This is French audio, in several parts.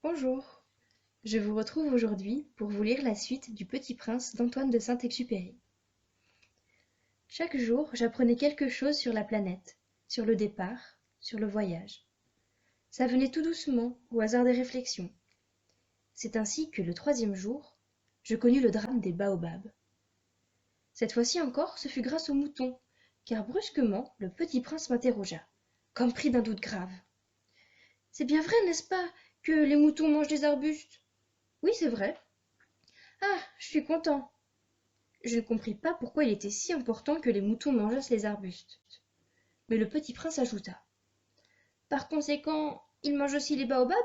Bonjour, je vous retrouve aujourd'hui pour vous lire la suite du Petit Prince d'Antoine de Saint-Exupéry. Chaque jour, j'apprenais quelque chose sur la planète, sur le départ, sur le voyage. Ça venait tout doucement, au hasard des réflexions. C'est ainsi que le troisième jour, je connus le drame des baobabs. Cette fois-ci encore, ce fut grâce aux moutons, car brusquement, le Petit Prince m'interrogea, comme pris d'un doute grave. C'est bien vrai, n'est-ce pas, que les moutons mangent des arbustes? Oui, c'est vrai. Ah, je suis content. Je ne compris pas pourquoi il était si important que les moutons mangeassent les arbustes. Mais le petit prince ajouta. Par conséquent, ils mangent aussi les baobabs?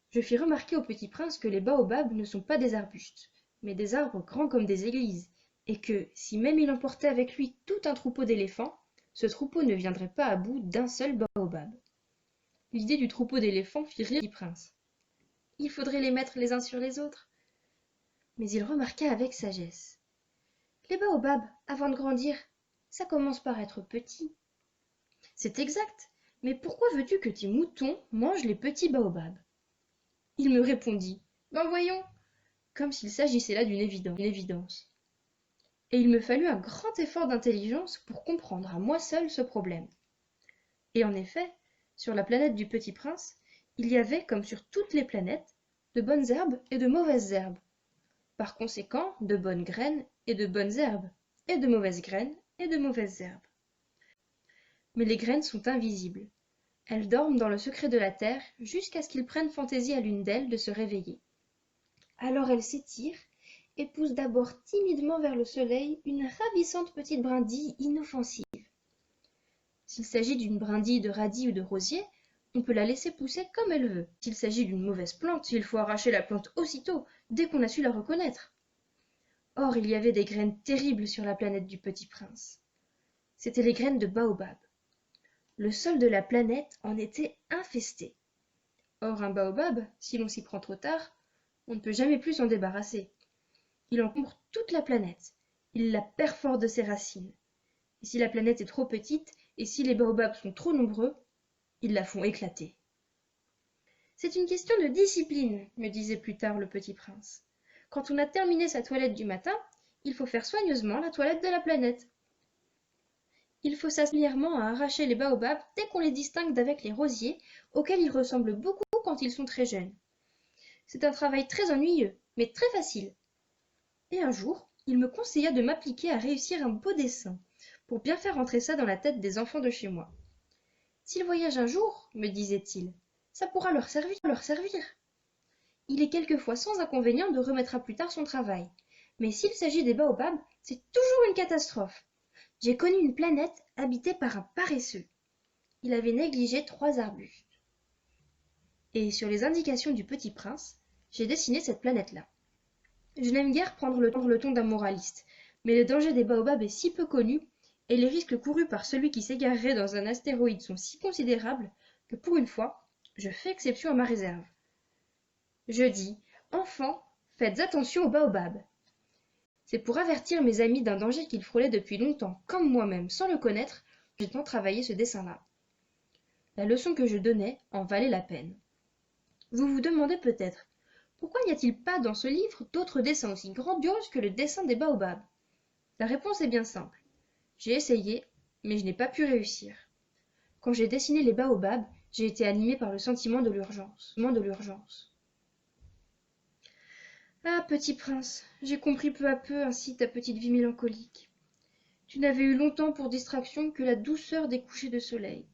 Je fis remarquer au petit prince que les baobabs ne sont pas des arbustes, mais des arbres grands comme des églises, et que, si même il emportait avec lui tout un troupeau d'éléphants, ce troupeau ne viendrait pas à bout d'un seul baobab. L'idée du troupeau d'éléphants fit rire le petit prince. Il faudrait les mettre les uns sur les autres. Mais il remarqua avec sagesse. Les baobabs, avant de grandir, ça commence par être petit. C'est exact, mais pourquoi veux-tu que tes moutons mangent les petits baobabs? Il me répondit, ben voyons, comme s'il s'agissait là d'une évidence. Et il me fallut un grand effort d'intelligence pour comprendre à moi seul ce problème. Et en effet, sur la planète du Petit Prince, il y avait, comme sur toutes les planètes, de bonnes herbes et de mauvaises herbes. Par conséquent, de bonnes graines et de bonnes herbes, et de mauvaises graines et de mauvaises herbes. Mais les graines sont invisibles. Elles dorment dans le secret de la terre jusqu'à ce qu'il prenne fantaisie à l'une d'elles de se réveiller. Alors elles s'étirent et poussent d'abord timidement vers le soleil une ravissante petite brindille inoffensive. S'il s'agit d'une brindille de radis ou de rosier, on peut la laisser pousser comme elle veut. S'il s'agit d'une mauvaise plante, il faut arracher la plante aussitôt, dès qu'on a su la reconnaître. Or, il y avait des graines terribles sur la planète du Petit Prince. C'étaient les graines de baobab. Le sol de la planète en était infesté. Or un baobab, si l'on s'y prend trop tard, on ne peut jamais plus s'en débarrasser. Il encombre toute la planète. Il la perfore de ses racines. Et si la planète est trop petite, et si les baobabs sont trop nombreux, ils la font éclater. C'est une question de discipline, me disait plus tard le petit prince. Quand on a terminé sa toilette du matin, il faut faire soigneusement la toilette de la planète. Il faut s'asnièrement à arracher les baobabs dès qu'on les distingue d'avec les rosiers, auxquels ils ressemblent beaucoup quand ils sont très jeunes. C'est un travail très ennuyeux, mais très facile. Et un jour, il me conseilla de m'appliquer à réussir un beau dessin, pour bien faire entrer ça dans la tête des enfants de chez moi. S'ils voyagent un jour, me disait-il, ça pourra leur servir. Il est quelquefois sans inconvénient de remettre à plus tard son travail. Mais s'il s'agit des baobabs, c'est toujours une catastrophe. J'ai connu une planète habitée par un paresseux. Il avait négligé 3 arbustes. Et sur les indications du petit prince, j'ai dessiné cette planète-là. Je n'aime guère prendre le ton d'un moraliste, mais le danger des baobabs est si peu connu, et les risques courus par celui qui s'égarerait dans un astéroïde sont si considérables, que pour une fois, je fais exception à ma réserve. Je dis, enfants, faites attention aux baobabs. C'est pour avertir mes amis d'un danger qu'ils frôlaient depuis longtemps, comme moi-même, sans le connaître, que j'ai tant travaillé ce dessin-là. La leçon que je donnais en valait la peine. Vous vous demandez peut-être, pourquoi n'y a-t-il pas dans ce livre d'autres dessins aussi grandioses que le dessin des baobabs? La réponse est bien simple. J'ai essayé, mais je n'ai pas pu réussir. Quand j'ai dessiné les baobabs, j'ai été animé par le sentiment de l'urgence. Ah, petit prince, j'ai compris peu à peu ainsi ta petite vie mélancolique. Tu n'avais eu longtemps pour distraction que la douceur des couchers de soleil.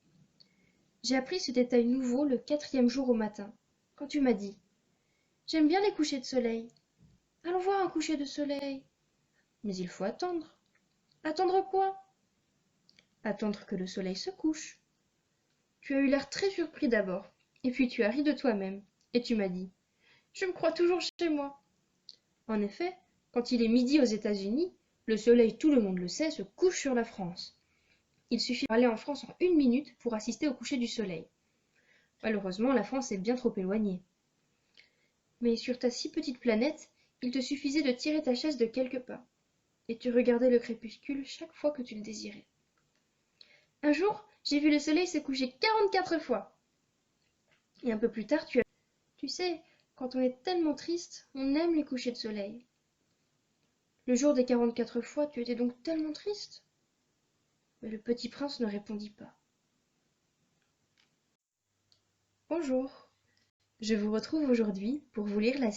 J'ai appris ce détail nouveau le 4e jour au matin, quand tu m'as dit « J'aime bien les couchers de soleil. Allons voir un coucher de soleil. » Mais il faut attendre. Attendre quoi? Attendre que le soleil se couche. Tu as eu l'air très surpris d'abord, et puis tu as ri de toi-même, et tu m'as dit « Je me crois toujours chez moi. » En effet, quand il est midi aux États-Unis, le soleil, tout le monde le sait, se couche sur la France. Il suffit d'aller en France en 1 minute pour assister au coucher du soleil. Malheureusement, la France est bien trop éloignée. Mais sur ta si petite planète, il te suffisait de tirer ta chaise de quelques pas, et tu regardais le crépuscule chaque fois que tu le désirais. Un jour, j'ai vu le soleil se coucher 44 fois. Et un peu plus tard, Tu sais, quand on est tellement triste, on aime les couchers de soleil. Le jour des 44 fois, tu étais donc tellement triste? Mais le petit prince ne répondit pas. Bonjour, je vous retrouve aujourd'hui pour vous lire la suite.